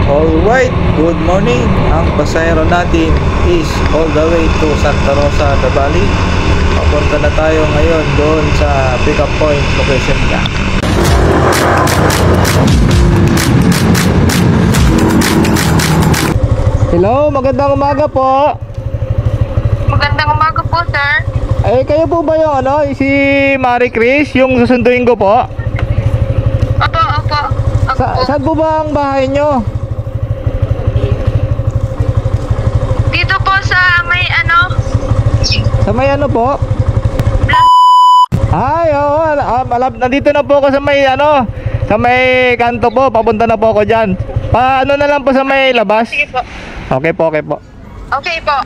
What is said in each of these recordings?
Alright, good morning. Ang pasahero natin is all the way to Santa Rosa, Davao. Papunta na tayo ngayon doon sa pick-up point location niya. Hello, magandang umaga po. Magandang umaga po, sir. Kayo po ba yung si Marie Chris, yung susunduin ko po? Opo. Ako po. Saan po ba ang bahay nyo? Dito po sa may Sa may po? Ay, oo. Nandito na po ako sa may sa may kanto po. Papunta na po ako dyan. Na lang po sa may labas. Sige po. Okay po. Okay po.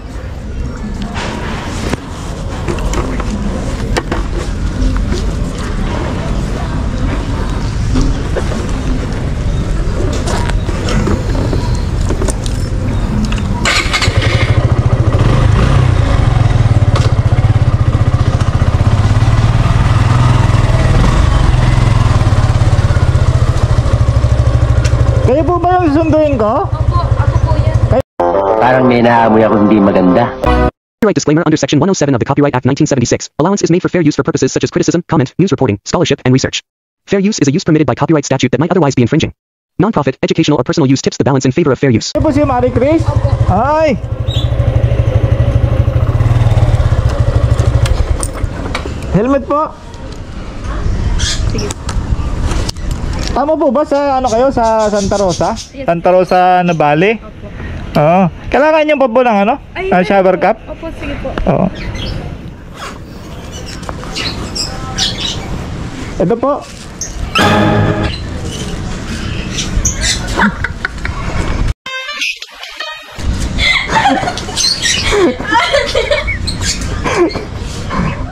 Kayo po ba yung susunduin ko? Opo, ako po yan. Parang may naamoy ako hindi maganda. Copyright disclaimer under Section 107 of the Copyright Act 1976. Allowance is made for fair use for purposes such as criticism, comment, news reporting, scholarship, and research. Fair use is a use permitted by copyright statute that might otherwise be infringing. Non-profit, educational, or personal use tips the balance in favor of fair use. Kayo po si Marie Chris? Opo. Ay! Helmet po? Sige. Tama po ba sa kayo sa Santa Rosa? Yes. Santa Rosa, Navali? Opo. Oo. Kailangan niyo pa po ng shower cap? Opo, sige po. Oo. Ito po.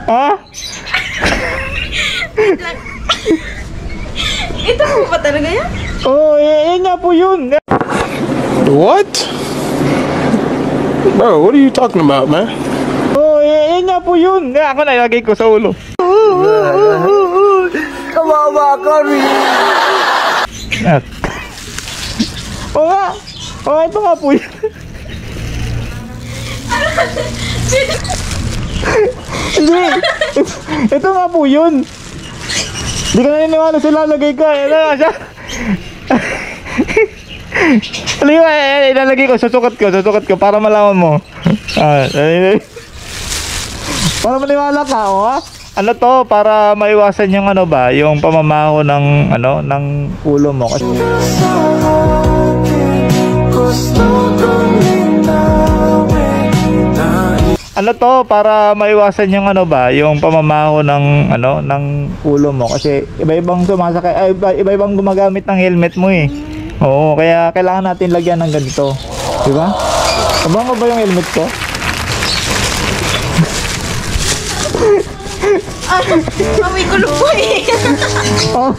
Ah? Ito po ba talaga yan? Oh, yan nga po yun. What? Bro, what are you talking about, man? Oh, yan nga po yun. Ako na ilagay ko sa ulo. Kawawa ka rin! Oo nga. Oh, ito nga po yun. Hindi. Ito nga po yun. Hindi ka naniniwala sa lalagay ka. Ano nga siya? Halika, ilalagay ko. Susukat ko para malaman mo. Para maniwala ka, Ano to, para maiwasan yung yung pamamaho ng ng ulo mo. Kasi ano to, para maiwasan yung yung pamamaho ng ng ulo mo, kasi iba-ibang sumasakay, iba-ibang gumagamit ng helmet mo eh. Oo, kaya kailangan natin lagyan ng ganito, di ba? Abango ba yung helmet ko? Amoy gulo po eh. Oh.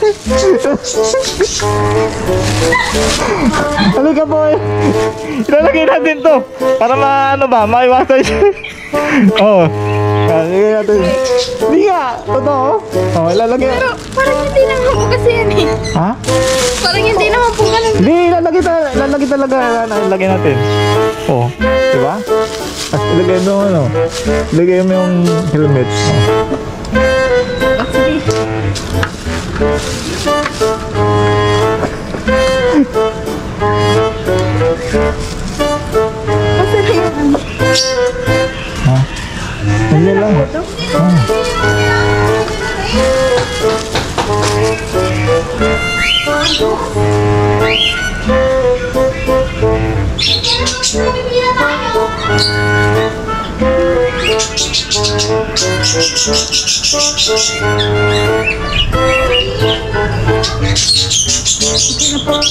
Halika po eh. Ilalagay natin to para maiwasan siya. Oo. Ilalagay natin. Hindi nga. Totoo. Oo, ilalagay. Pero parang hindi naman po kasi yan eh. Ha? Parang hindi naman po ganun. Hindi, ilalagay talaga. Ilalagay natin. Oo. Diba? At ilagay mo ilagay mo yung helmet. Hindi lang.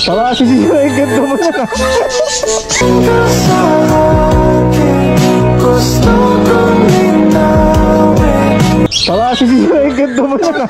Para sisirain ka ito mo na. Para sisirain ka ito mo na.